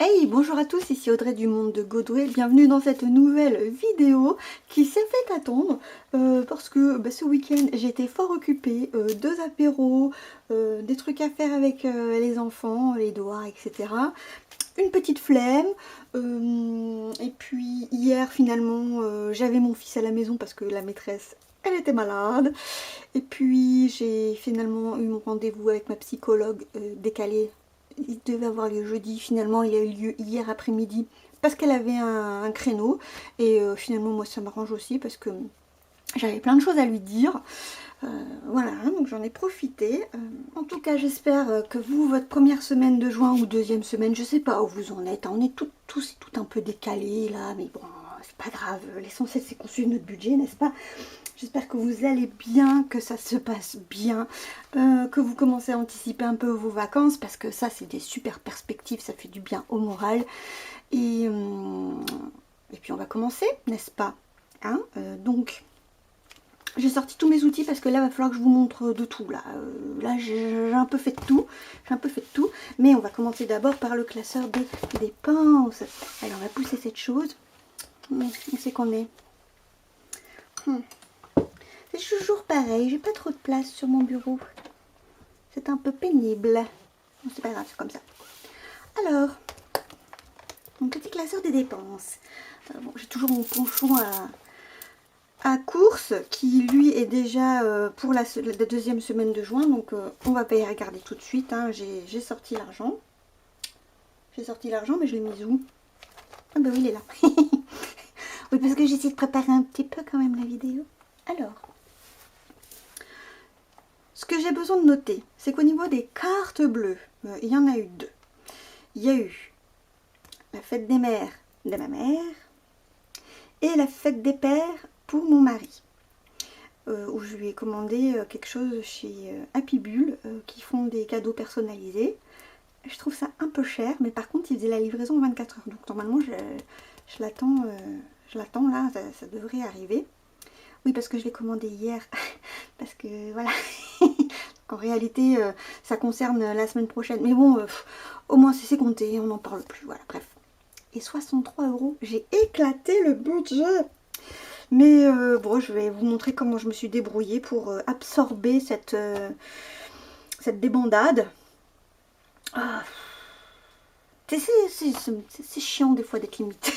Hey, bonjour à tous, ici Audrey du monde de Godwell, bienvenue dans cette nouvelle vidéo qui s'est fait attendre parce que ce week-end j'étais fort occupée, deux apéros, des trucs à faire avec les enfants, les devoirs, etc. Une petite flemme, et puis hier finalement j'avais mon fils à la maison parce que la maîtresse elle était malade, et puis j'ai finalement eu mon rendez-vous avec ma psychologue décalé. Il devait avoir lieu jeudi, finalement il a eu lieu hier après-midi parce qu'elle avait un créneau, et finalement moi ça m'arrange aussi parce que j'avais plein de choses à lui dire. Voilà, donc j'en ai profité. En tout cas, j'espère que vous, votre première semaine de juin ou deuxième semaine, je sais pas où vous en êtes, hein, on est tous et tout un peu décalés là, mais bon, c'est pas grave, l'essentiel c'est qu'on suive notre budget, n'est-ce pas? J'espère que vous allez bien, que ça se passe bien, que vous commencez à anticiper un peu vos vacances, parce que ça c'est des super perspectives, ça fait du bien au moral. Et puis on va commencer, n'est-ce pas, hein? Donc j'ai sorti tous mes outils parce que là il va falloir que je vous montre de tout. Là j'ai un peu fait de tout, mais on va commencer d'abord par le classeur des dépenses. Alors on va pousser cette chose. Où c'est qu'on est? C'est toujours pareil, j'ai pas trop de place sur mon bureau. C'est un peu pénible. Bon, c'est pas grave, c'est comme ça. Alors, mon petit classeur des dépenses. Bon, j'ai toujours mon penchant à course qui lui est déjà pour la deuxième semaine de juin, donc on va pas y regarder tout de suite, hein. J'ai sorti l'argent. J'ai sorti l'argent, mais je l'ai mis où? Ah bah oui, il est là. Oui, parce que j'essaie de préparer un petit peu quand même la vidéo. Alors, ce que j'ai besoin de noter, c'est qu'au niveau des cartes bleues, il y en a eu deux. Il y a eu la fête des mères de ma mère et la fête des pères pour mon mari, où je lui ai commandé quelque chose chez Happy Bull, qui font des cadeaux personnalisés. Je trouve ça un peu cher, mais par contre ils faisaient la livraison en 24 heures, donc normalement je l'attends là, ça devrait arriver. Oui, parce que je l'ai commandé hier, parce que voilà. En réalité, ça concerne la semaine prochaine. Mais bon, au moins c'est compté, on n'en parle plus. Voilà, bref. Et 63 €, j'ai éclaté le budget. Mais bon, je vais vous montrer comment je me suis débrouillée pour absorber cette débandade. Ah, c'est chiant des fois d'être limité.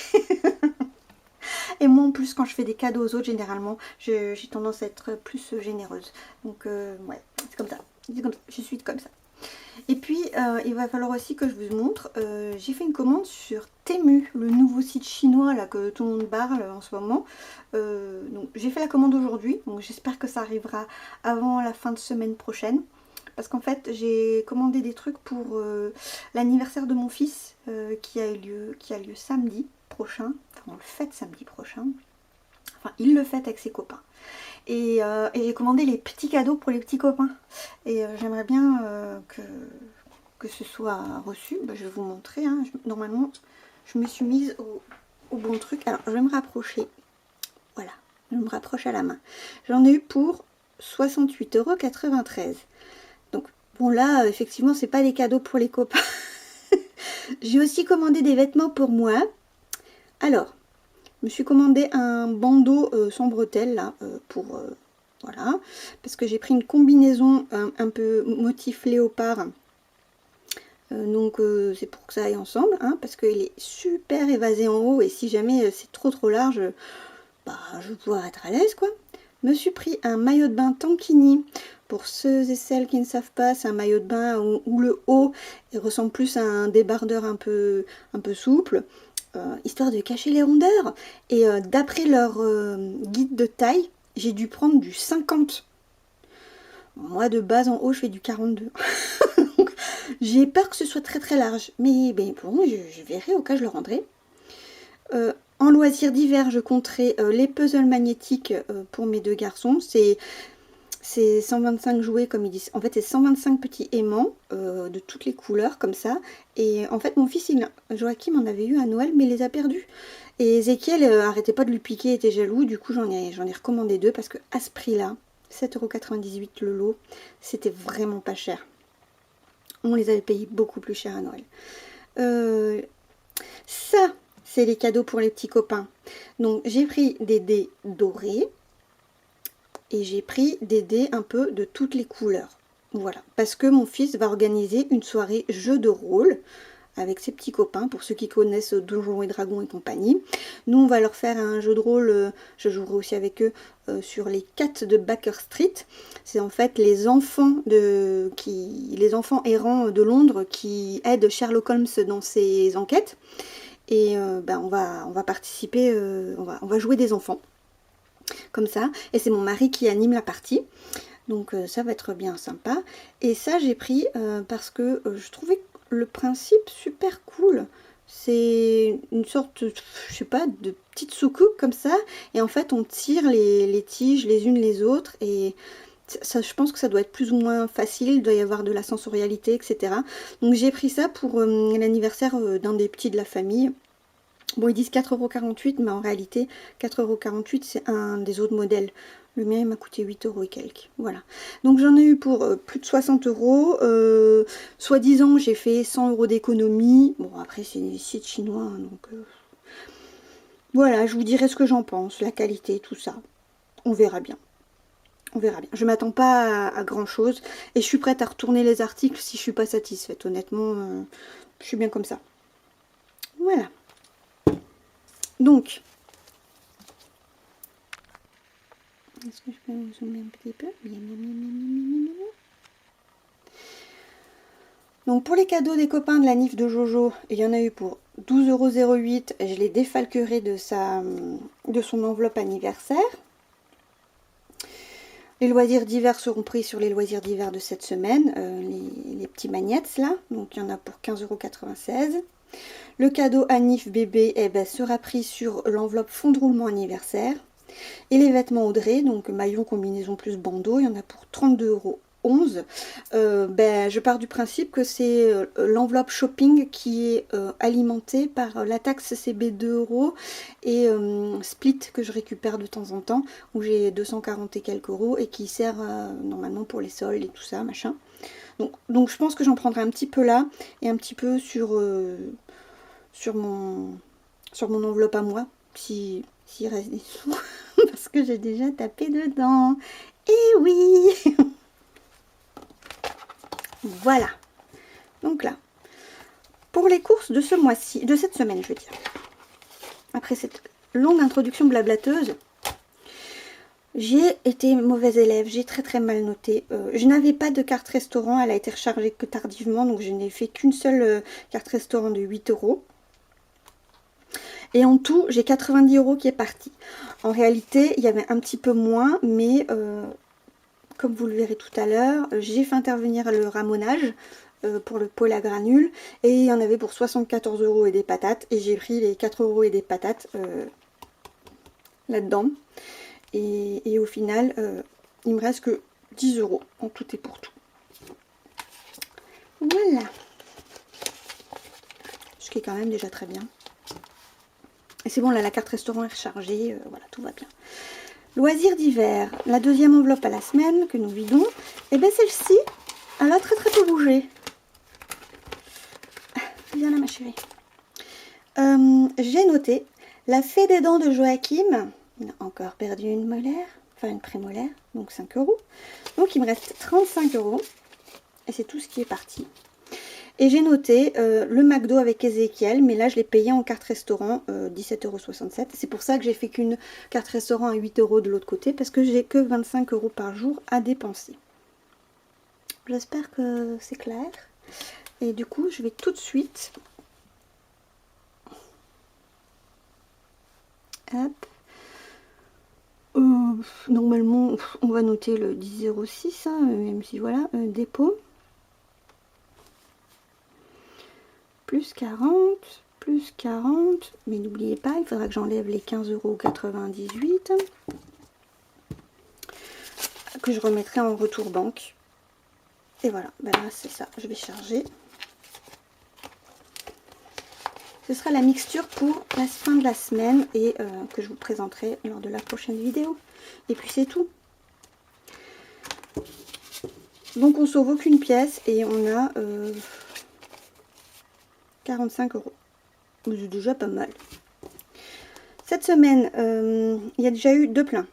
Et moi en plus, quand je fais des cadeaux aux autres, généralement j'ai tendance à être plus généreuse. Donc ouais, c'est comme ça. Je suis comme ça. Et puis il va falloir aussi que je vous montre, j'ai fait une commande sur Temu, le nouveau site chinois là que tout le monde parle en ce moment. Donc j'ai fait la commande aujourd'hui, donc j'espère que ça arrivera avant la fin de semaine prochaine. Parce qu'en fait j'ai commandé des trucs pour l'anniversaire de mon fils qui a lieu samedi prochain. Enfin on le fête samedi prochain. Enfin il le fête avec ses copains. Et j'ai commandé les petits cadeaux pour les petits copains. Et j'aimerais bien que ce soit reçu. Bah, je vais vous montrer, hein. Normalement je me suis mise au bon truc. Alors je vais me rapprocher. Voilà, je me rapproche à la main. J'en ai eu pour 68,93 €. Donc bon là effectivement c'est pas des cadeaux pour les copains. J'ai aussi commandé des vêtements pour moi. Alors je me suis commandé un bandeau sans bretelles là, pour voilà, parce que j'ai pris une combinaison un peu motif léopard, donc c'est pour que ça aille ensemble, hein, parce qu'il est super évasé en haut, et si jamais c'est trop large, bah je vais pouvoir être à l'aise quoi. Je me suis pris un maillot de bain tankini. Pour ceux et celles qui ne savent pas, c'est un maillot de bain où le haut ressemble plus à un débardeur un peu souple, histoire de cacher les rondeurs. Et d'après leur guide de taille, j'ai dû prendre du 50. Moi de base en haut je fais du 42. J'ai peur que ce soit très large. Mais bon, je verrai, au cas je le rendrai. En loisirs d'hiver, je compterai les puzzles magnétiques pour mes deux garçons. C'est 125 jouets comme ils disent. En fait, c'est 125 petits aimants de toutes les couleurs comme ça. Et en fait, mon fils, Joachim, en avait eu à Noël, mais il les a perdus. Et Ezekiel arrêtait pas de lui piquer, était jaloux. Du coup, j'en ai recommandé deux parce que à ce prix-là, 7,98 € le lot, c'était vraiment pas cher. On les avait payés beaucoup plus cher à Noël. Ça, c'est les cadeaux pour les petits copains. Donc, j'ai pris des dés dorés et j'ai pris des dés un peu de toutes les couleurs. Voilà, parce que mon fils va organiser une soirée jeu de rôle avec ses petits copains, pour ceux qui connaissent Donjons et Dragons et compagnie. Nous, on va leur faire un jeu de rôle, je jouerai aussi avec eux, sur les 4 de Baker Street. C'est en fait les enfants errants de Londres qui aident Sherlock Holmes dans ses enquêtes. Et ben, on va participer, on va jouer des enfants, comme ça. Et c'est mon mari qui anime la partie. Donc ça va être bien sympa. Et ça, j'ai pris parce que je trouvais le principe super cool. C'est une sorte, je sais pas, de petite soucoupe comme ça. Et en fait, on tire les tiges les unes les autres. Et ça, je pense que ça doit être plus ou moins facile. Il doit y avoir de la sensorialité, etc. Donc j'ai pris ça pour l'anniversaire d'un des petits de la famille. Bon, ils disent 4,48 €, mais en réalité, 4,48 €, c'est un des autres modèles. Le mien, il m'a coûté 8 € et quelques. Voilà. Donc, j'en ai eu pour plus de 60 €. Soi-disant, j'ai fait 100 € d'économie. Bon, après, c'est des sites chinois, hein, donc... Voilà, je vous dirai ce que j'en pense, la qualité, tout ça. On verra bien. On verra bien. Je ne m'attends pas à grand-chose. Et je suis prête à retourner les articles si je ne suis pas satisfaite. Honnêtement, je suis bien comme ça. Voilà. Donc... Est-ce que je peux vous zoomer un petit peu? Donc pour les cadeaux des copains de la NIF de Jojo, il y en a eu pour 12,08 €. Je l'ai défalqueré de son enveloppe anniversaire. Les loisirs d'hiver seront pris sur les loisirs d'hiver de cette semaine. Les petits magnettes là. Donc il y en a pour 15,96 €. Le cadeau Anif bébé sera pris sur l'enveloppe fond de roulement anniversaire. Et les vêtements Audrey, donc maillot, combinaison plus bandeau, il y en a pour 32,11 €. Je pars du principe que c'est l'enveloppe shopping qui est alimentée par la taxe CB 2 € et Split que je récupère de temps en temps, où j'ai 240 et quelques euros et qui sert normalement pour les soldes et tout ça, machin. Donc je pense que j'en prendrai un petit peu là et un petit peu sur mon enveloppe à moi, s'il reste des sous, parce que j'ai déjà tapé dedans. Et oui. Voilà. Donc là, pour les courses de ce mois-ci, de cette semaine, je veux dire. Après cette longue introduction blablateuse, j'ai été mauvaise élève, j'ai très mal noté. Je n'avais pas de carte restaurant, elle a été rechargée que tardivement, donc je n'ai fait qu'une seule carte restaurant de 8 €. Et en tout, j'ai 90 € qui est parti. En réalité, il y avait un petit peu moins, mais comme vous le verrez tout à l'heure, j'ai fait intervenir le ramonage pour le pot à granules. Et il y en avait pour 74 € et des patates. Et j'ai pris les 4 € et des patates là-dedans. Et au final, il me reste que 10 € en tout et pour tout. Voilà. Ce qui est quand même déjà très bien. Et c'est bon, là, la carte restaurant est rechargée. Voilà, tout va bien. Loisirs d'hiver. La deuxième enveloppe à la semaine que nous vidons. Et bien, celle-ci, elle a très peu bougé. Viens là, ma chérie. J'ai noté la fée des dents de Joachim. Il a encore perdu une molaire. Enfin, une prémolaire. Donc, 5 €. Donc, il me reste 35 €. Et c'est tout ce qui est parti. Et j'ai noté le McDo avec Ezekiel, mais là je l'ai payé en carte restaurant 17,67 €. C'est pour ça que j'ai fait qu'une carte restaurant à 8 € de l'autre côté, parce que j'ai que 25 € par jour à dépenser. J'espère que c'est clair. Et du coup, je vais tout de suite... Hop. Normalement, on va noter le 10,06, hein, même si voilà, dépôt. Plus 40, plus 40, mais n'oubliez pas, il faudra que j'enlève les 15,98 € que je remettrai en retour banque. Et voilà, ben là c'est ça, je vais charger. Ce sera la mixture pour la fin de la semaine et que je vous présenterai lors de la prochaine vidéo. Et puis c'est tout. Donc on sauve aucune pièce et on a 45 €. C'est déjà pas mal. Cette semaine, il y a déjà eu 2 pleins.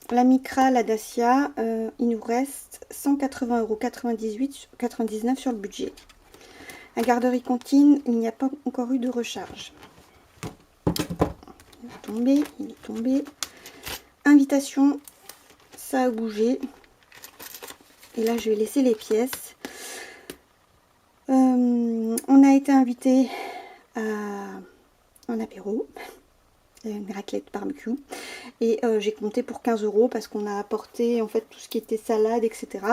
La Micra, la Dacia, il nous reste 180,98 € sur le budget. La garderie Contine, il n'y a pas encore eu de recharge. Il est tombé, il est tombé. Invitation, ça a bougé. Et là, je vais laisser les pièces. On a été invité à un apéro, une raclette barbecue. Et j'ai compté pour 15 € parce qu'on a apporté en fait tout ce qui était salade, etc.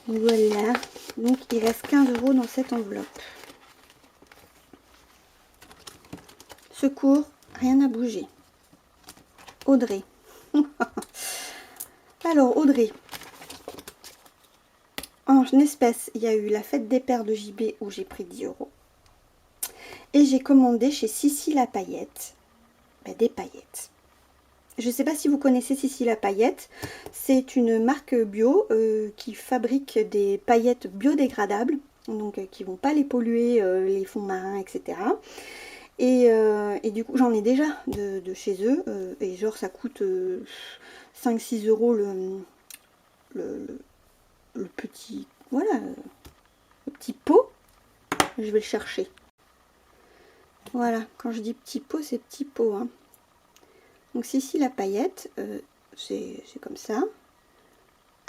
Voilà. Donc il reste 15 € dans cette enveloppe. Secours, rien n'a bougé. Audrey. Alors Audrey. En espèces, il y a eu la fête des pères de JB où j'ai pris 10 €. Et j'ai commandé chez Sissi la Paillette des paillettes. Je ne sais pas si vous connaissez Sissi la Paillette. C'est une marque bio qui fabrique des paillettes biodégradables, donc qui ne vont pas les polluer, les fonds marins, etc. Et du coup, j'en ai déjà de chez eux. Et genre, ça coûte 5-6 € le petit, voilà, le petit pot. Je vais le chercher. Voilà, quand je dis petit pot, c'est petit pot. Hein. Donc Sissi la Paillette, c'est comme ça.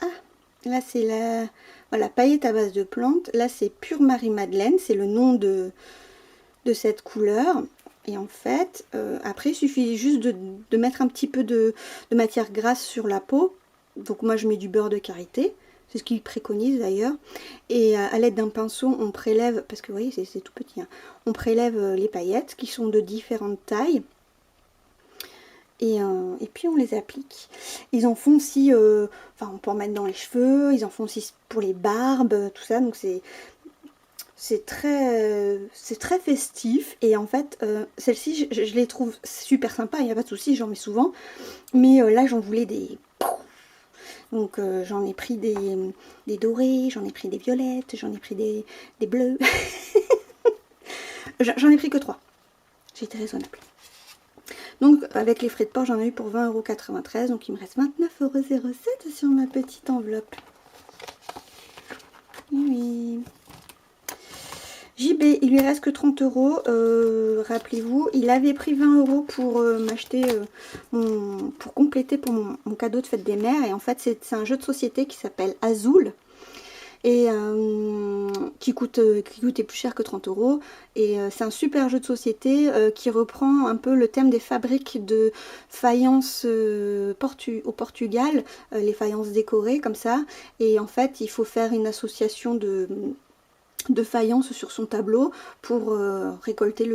Ah, là c'est la voilà, paillette à base de plantes. Là c'est Pure Marie-Madeleine, c'est le nom de cette couleur. Et en fait, après il suffit juste de mettre un petit peu de matière grasse sur la peau. Donc moi je mets du beurre de karité. C'est ce qu'ils préconisent d'ailleurs. Et à l'aide d'un pinceau, on prélève, parce que vous voyez, c'est tout petit, hein, on prélève les paillettes qui sont de différentes tailles. Et puis on les applique. Ils en font aussi, enfin on peut en mettre dans les cheveux, ils en font aussi pour les barbes, tout ça. Donc c'est très festif. Et en fait, celle-ci, je les trouve super sympa, il n'y a pas de souci, j'en mets souvent. Mais là, j'en voulais des... Donc j'en ai pris des dorés, j'en ai pris des violettes, j'en ai pris des bleus. J'en ai pris que 3. J'ai été raisonnable. Donc avec les frais de port, j'en ai eu pour 20,93 €. Donc il me reste 29,07 € sur ma petite enveloppe. Oui. JB, il lui reste que 30 €. Rappelez-vous, il avait pris 20 € pour m'acheter pour compléter pour mon cadeau de fête des mères. Et en fait, c'est un jeu de société qui s'appelle Azul. Et qui coûtait plus cher que 30 €. Et c'est un super jeu de société qui reprend un peu le thème des fabriques de faïences au Portugal, les faïences décorées comme ça. Et en fait, il faut faire une association de faïence sur son tableau pour récolter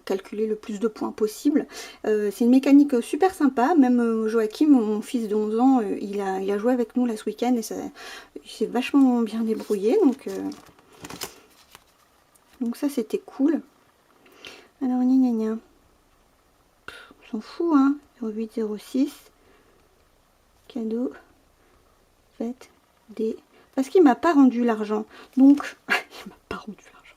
calculer le plus de points possible. C'est une mécanique super sympa. Même Joachim, mon fils de 11 ans, il a joué avec nous là ce week-end et il s'est vachement bien débrouillé. Donc ça c'était cool. Alors gna gna gna. On s'en fout hein. 0806 cadeau fête des... Parce qu'il m'a pas rendu l'argent. Donc il m'a pas rendu l'argent.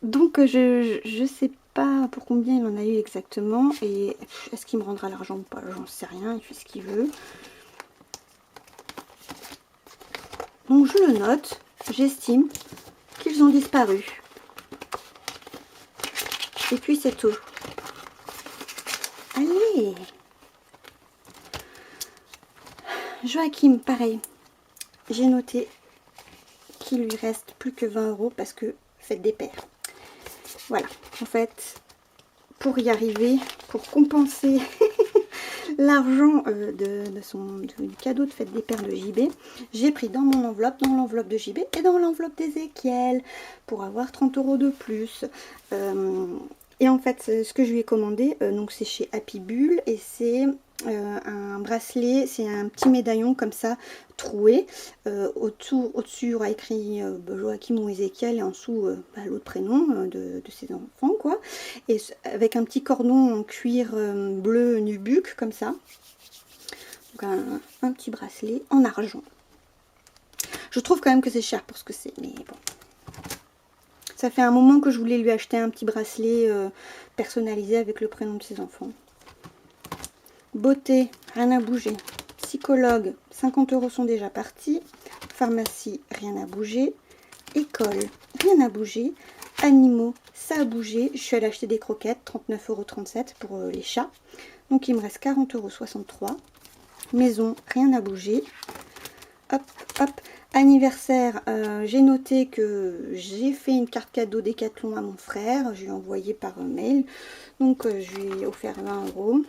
Donc je sais pas pour combien il en a eu exactement. Et est-ce qu'il me rendra l'argent ou pas? J'en sais rien, il fait ce qu'il veut. Donc je le note. J'estime qu'ils ont disparu. Et puis c'est tout. Allez. Joachim, pareil. J'ai noté qu'il lui reste plus que 20 € parce que fête des pères. Voilà, en fait, pour y arriver, pour compenser l'argent du cadeau de fête des pères de JB, j'ai pris dans mon enveloppe, dans l'enveloppe de JB et dans l'enveloppe d'Ézéchiel pour avoir 30 € de plus. Et en fait, ce que je lui ai commandé, donc c'est chez Happy Bull et c'est un bracelet, c'est un petit médaillon comme ça troué. Au-dessus, il y aura écrit Joachim ou Ézéchiel et en dessous l'autre prénom de ses enfants, quoi. Et avec un petit cordon en cuir bleu nubuck comme ça. Donc un petit bracelet en argent. Je trouve quand même que c'est cher pour ce que c'est, mais bon. Ça fait un moment que je voulais lui acheter un petit bracelet personnalisé avec le prénom de ses enfants. Beauté, rien à bouger. Psychologue, 50 € sont déjà partis. Pharmacie, rien à bouger. École, rien à bouger. Animaux, ça a bougé. Je suis allée acheter des croquettes, 39,37 € pour les chats. Donc il me reste 40,63 €. Maison, rien à bouger. Hop, hop. Anniversaire, j'ai noté que j'ai fait une carte cadeau Décathlon à mon frère. Je lui ai envoyé par mail. Donc je lui ai offert 20 €.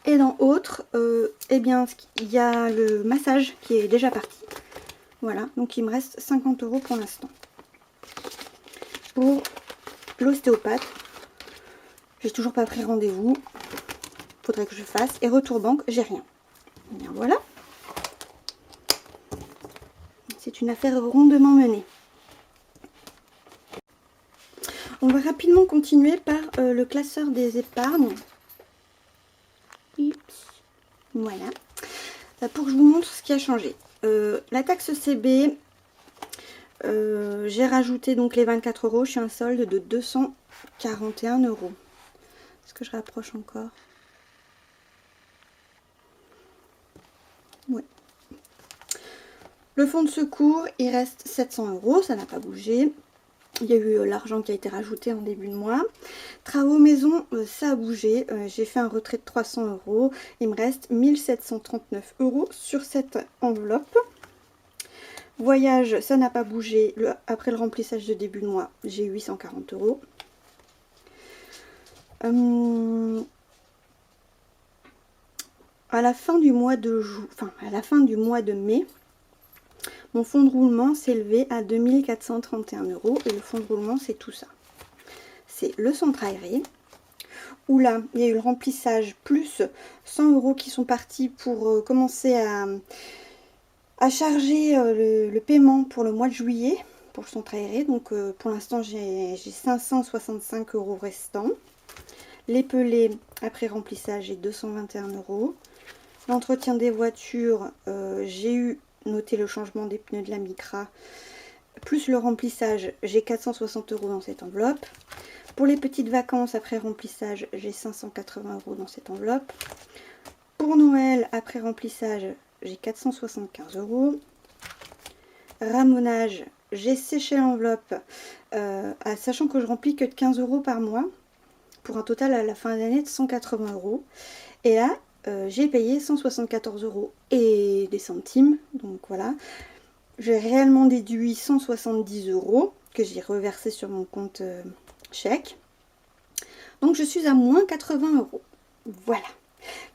Et dans autres, eh bien, il y a le massage qui est déjà parti. Voilà, donc il me reste 50 € pour l'instant. Pour l'ostéopathe, j'ai toujours pas pris rendez-vous. Faudrait que je fasse. Et retour banque, j'ai rien. Et bien voilà. C'est une affaire rondement menée. On va rapidement continuer par le classeur des épargnes. Voilà. Pour que je vous montre ce qui a changé. La taxe CB, j'ai rajouté donc les 24 €. Je suis un solde de 241 €. Est-ce que je rapproche encore? Oui. Le fonds de secours, il reste 700 €. Ça n'a pas bougé. Il y a eu l'argent qui a été rajouté en début de mois. Travaux maison, ça a bougé. J'ai fait un retrait de 300 €. Il me reste 1739 € sur cette enveloppe. Voyage, ça n'a pas bougé. Après le remplissage de début de mois, j'ai 840 €. À la fin du mois de à la fin du mois de mai, mon fonds de roulement s'élevait à 2431 € et le fonds de roulement c'est tout ça. C'est le centre aéré, où là il y a eu le remplissage plus 100 € qui sont partis pour commencer à charger le paiement pour le mois de juillet pour le centre aéré. Donc pour l'instant j'ai 565 € restants. Les pelés après remplissage j'ai 221 €. L'entretien des voitures, j'ai eu noté le changement des pneus de la Micra, plus le remplissage, j'ai 460 € dans cette enveloppe. Pour les petites vacances après remplissage, j'ai 580 € dans cette enveloppe. Pour Noël après remplissage, j'ai 475 €. Ramonage, j'ai séché l'enveloppe, sachant que je remplis que de 15 € par mois, pour un total à la fin d'année de 180 €. Et là, j'ai payé 174 € et des centimes, donc voilà. J'ai réellement déduit 170 € que j'ai reversé sur mon compte chèque. Donc je suis à moins 80 €. Voilà.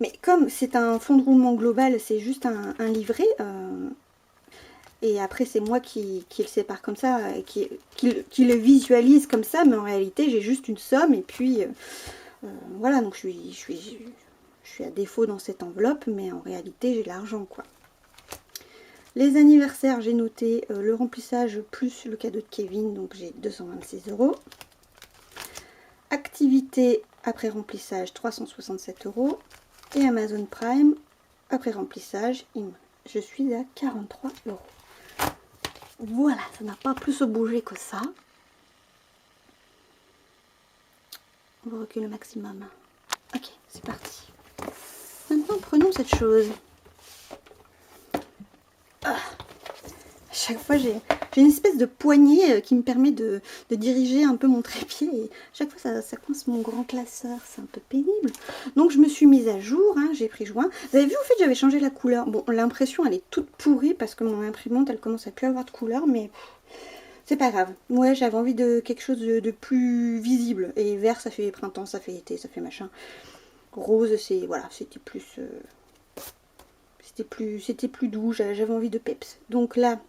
Mais comme c'est un fonds de roulement global, c'est juste un livret. Et après c'est moi qui le sépare comme ça, qui le visualise comme ça. Mais en réalité j'ai juste une somme et puis voilà. Donc je suis à défaut dans cette enveloppe. Mais en réalité j'ai de l'argent quoi. Les anniversaires, j'ai noté le remplissage plus le cadeau de Kevin, donc j'ai 226 €. Activité après remplissage, 367 €. Et Amazon Prime, après remplissage, je suis à 43 €. Voilà, ça n'a pas plus bougé que ça. On va reculer le maximum. Ok, c'est parti. Maintenant, prenons cette chose. À chaque fois j'ai une espèce de poignée qui me permet de diriger un peu mon trépied et chaque fois ça coince mon grand classeur, c'est un peu pénible. Donc je me suis mise à jour, hein, j'ai pris joint. Vous avez vu au fait j'avais changé la couleur. Bon, l'impression elle est toute pourrie parce que mon imprimante elle commence à plus avoir de couleur, mais c'est pas grave. Ouais, j'avais envie de quelque chose de plus visible. Et vert ça fait printemps, ça fait été, ça fait machin. Rose c'est, voilà, c'était plus... C'était plus doux, j'avais envie de peps. Donc là,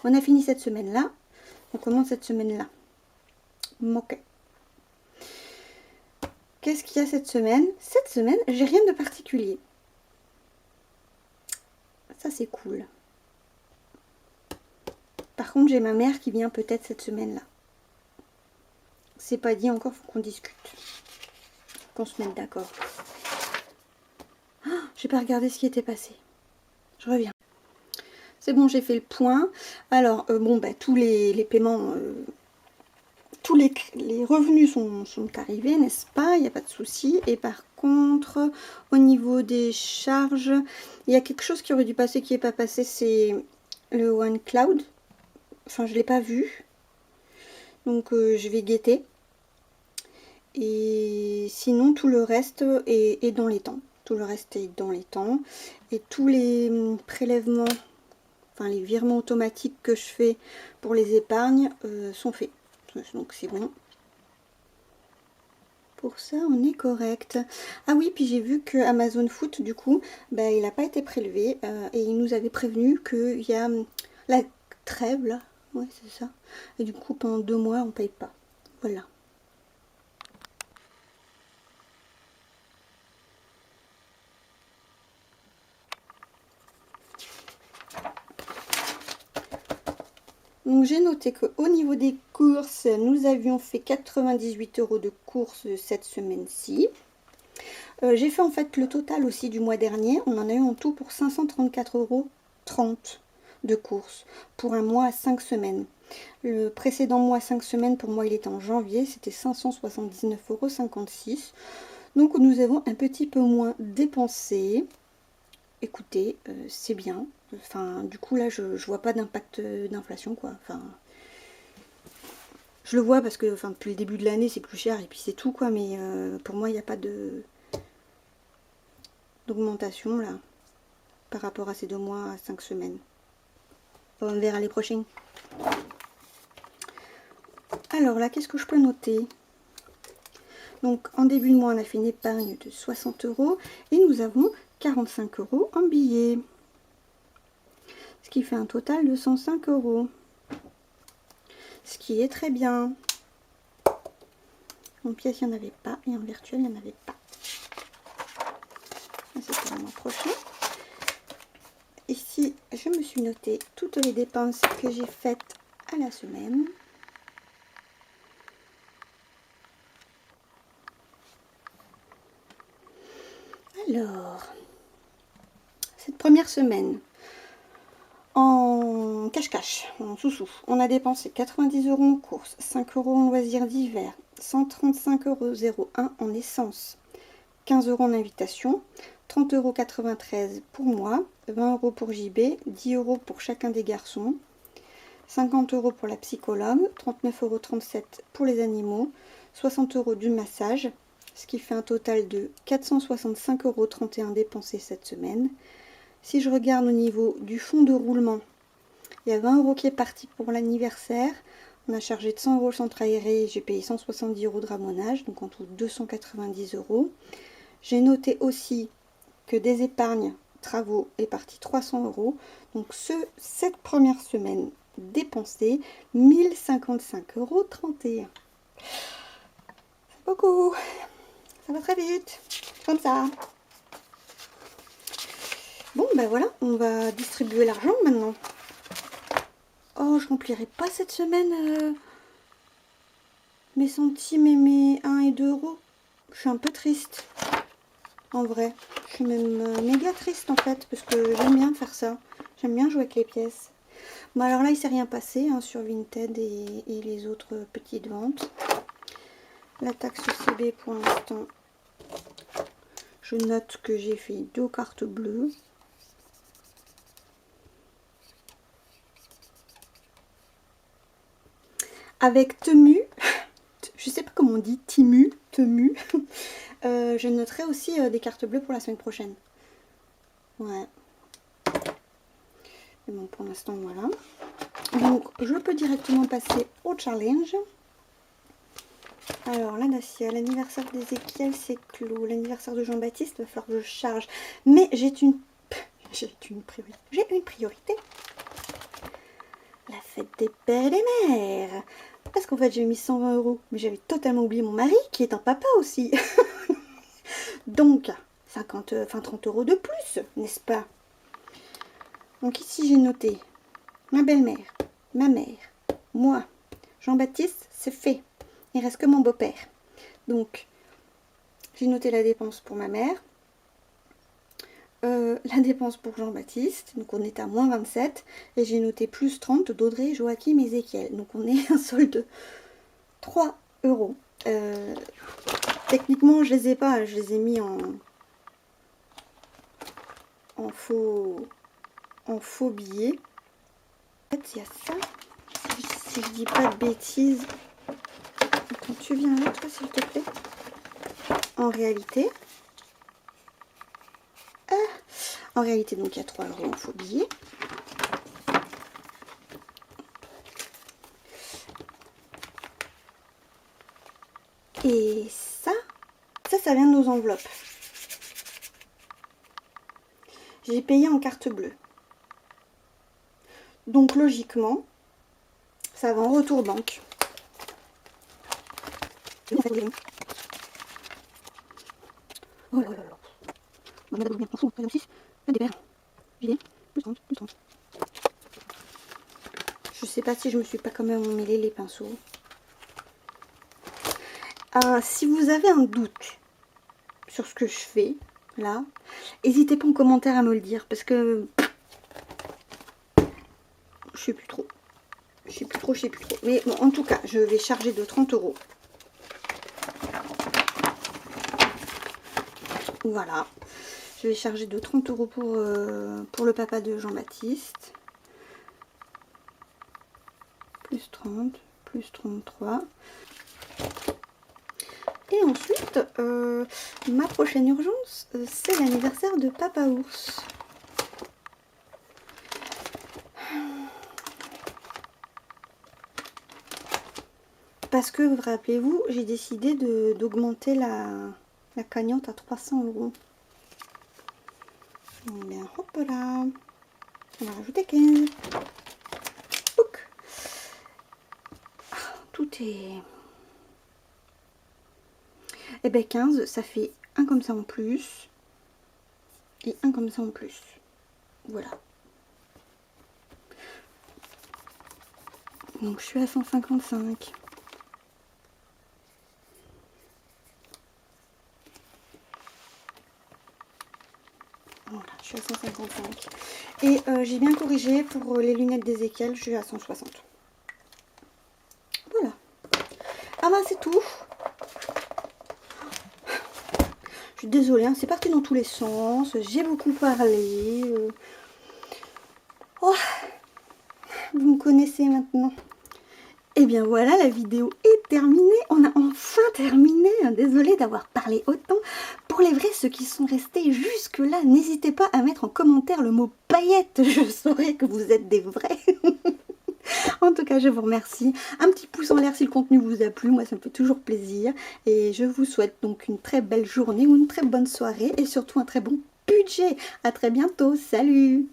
on a fini cette semaine-là. On commence cette semaine-là. Ok. Qu'est-ce qu'il y a cette semaine? Cette semaine, j'ai rien de particulier. Ça, c'est cool. Par contre, j'ai ma mère qui vient peut-être cette semaine-là. C'est pas dit encore, faut qu'on discute. Qu'on se mette d'accord. Oh, j'ai pas regardé ce qui était passé. Je reviens. C'est bon, j'ai fait le point. Alors, bon, bah, tous les paiements tous les revenus sont arrivés, n'est-ce pas? Il n'y a pas de souci. Et par contre, au niveau des charges, il y a quelque chose qui aurait dû passer qui n'est pas passé, c'est le OneCloud. Enfin, je ne l'ai pas vu. Donc, je vais guetter. Et sinon, tout le reste est dans les temps. Tout le reste est dans les temps. Et tous les prélèvements, enfin les virements automatiques que je fais pour les épargnes sont faits. Donc c'est bon. Pour ça, on est correct. Ah oui, puis j'ai vu que Amazon Food, du coup, bah, il n'a pas été prélevé. Et il nous avait prévenu qu'il y a la trêve, là. Ouais, c'est ça. Et du coup, pendant 2 mois, on ne paye pas. Voilà. Donc j'ai noté qu'au niveau des courses, nous avions fait 98 € de courses cette semaine-ci. J'ai fait en fait le total aussi du mois dernier. On en a eu en tout pour 534,30 € de courses pour un mois à 5 semaines. Le précédent mois 5 semaines, pour moi il était en janvier, c'était 579,56 €. Donc nous avons un petit peu moins dépensé. Écoutez, c'est bien. Enfin, du coup là je vois pas d'impact d'inflation quoi. Enfin, je le vois parce que enfin, depuis le début de l'année c'est plus cher et puis c'est tout quoi. Mais pour moi il n'y a pas d'augmentation là par rapport à ces 2 mois à 5 semaines. On verra les prochaines. Alors là, qu'est-ce que je peux noter? Donc en début de mois on a fait une épargne de 60 € et nous avons 45 € en billets. Ce qui fait un total de 105 €. Ce qui est très bien. En pièce, il n'y en avait pas. Et en virtuel, il n'y en avait pas. C'est pour le mois prochain. Ici, je me suis noté toutes les dépenses que j'ai faites à la semaine. Alors, cette première semaine, en cache-cache, en sous-sous, on a dépensé 90 € en courses, 5 € en loisirs d'hiver, 135,01 € en essence, 15 € en invitation, 30,93 € pour moi, 20 € pour JB, 10 € pour chacun des garçons, 50 € pour la psychologue, 39,37 € pour les animaux, 60 € du massage, ce qui fait un total de 465,31 € dépensés cette semaine. Si je regarde au niveau du fonds de roulement, il y a 20 € qui est parti pour l'anniversaire. On a chargé de 100 € le centre aéré, j'ai payé 170 € de ramonage, donc en tout 290 €. J'ai noté aussi que des épargnes travaux est parti 300 €. Donc cette première semaine dépensée, 1055,31 €. C'est beaucoup. Ça va très vite. Comme ça. Bon, ben voilà, on va distribuer l'argent maintenant. Oh, je remplirai pas cette semaine mes centimes et mes 1 et 2 €. Je suis un peu triste. En vrai, je suis même méga triste en fait, parce que j'aime bien faire ça. J'aime bien jouer avec les pièces. Bon, alors là, il s'est rien passé hein, sur Vinted et les autres petites ventes. La taxe CB, pour l'instant, je note que j'ai fait 2 cartes bleues. Avec Temu, je sais pas comment on dit, Temu, je noterai aussi des cartes bleues pour la semaine prochaine. Ouais. Mais bon, pour l'instant, voilà. Donc, je peux directement passer au challenge. Alors, la Dacia, l'anniversaire d'Ézéchiel, c'est clos. L'anniversaire de Jean-Baptiste, il va falloir que je charge. Mais j'ai une priorité. La fête des pères et des mères. Parce qu'en fait, j'ai mis 120 €. Mais j'avais totalement oublié mon mari, qui est un papa aussi. Donc, 30 € de plus, n'est-ce pas? Donc ici, j'ai noté ma belle-mère, ma mère, moi, Jean-Baptiste, c'est fait. Il reste que mon beau-père. Donc, j'ai noté la dépense pour ma mère, la dépense pour Jean-Baptiste, donc on est à moins 27, et j'ai noté plus 30 d'Audrey, Joachim et Ézéchiel. Donc on est un solde 3 €. Techniquement, je les ai pas, je les ai mis en faux billet. En fait, il y a ça. Si je dis pas de bêtises. Attends, tu viens là, toi, s'il te plaît. En réalité, donc il y a 3 € en faux billets. Et ça vient de nos enveloppes. J'ai payé en carte bleue. Donc logiquement, ça va en retour banque. Oh là là là. On va bien prendre 6, des paires. J'ai plus 30, plus 30. Je sais pas si je me suis pas quand même emmêlé les pinceaux. Si vous avez un doute sur ce que je fais là, n'hésitez pas en commentaire à me le dire parce que je sais plus trop. Mais bon, en tout cas, je vais charger de 30 €. Voilà. Je vais charger de 30 € pour le papa de Jean-Baptiste. Plus 30, plus 33. Et ensuite, ma prochaine urgence, c'est l'anniversaire de Papa Ours. Parce que, rappelez-vous, j'ai décidé d'augmenter la cagnotte à 300 €. Eh bien, hop là. On va rajouter 15. Pouc. Tout est... Eh bien 15, ça fait un comme ça en plus. Et un comme ça en plus. Voilà. Donc je suis à 155. Voilà, je suis à 155. Et j'ai bien corrigé pour les lunettes d'Ézéchiel, je suis à 160. Voilà. Ah bah c'est tout. Je suis désolée, hein, c'est parti dans tous les sens. J'ai beaucoup parlé. Oh, vous me connaissez maintenant. Et bien voilà, la vidéo est terminée. On a enfin terminé. Désolée d'avoir parlé autant. Pour les vrais, ceux qui sont restés jusque-là, n'hésitez pas à mettre en commentaire le mot paillettes. Je saurai que vous êtes des vrais. En tout cas, je vous remercie. Un petit pouce en l'air si le contenu vous a plu. Moi, ça me fait toujours plaisir. Et je vous souhaite donc une très belle journée ou une très bonne soirée. Et surtout un très bon budget. À très bientôt. Salut!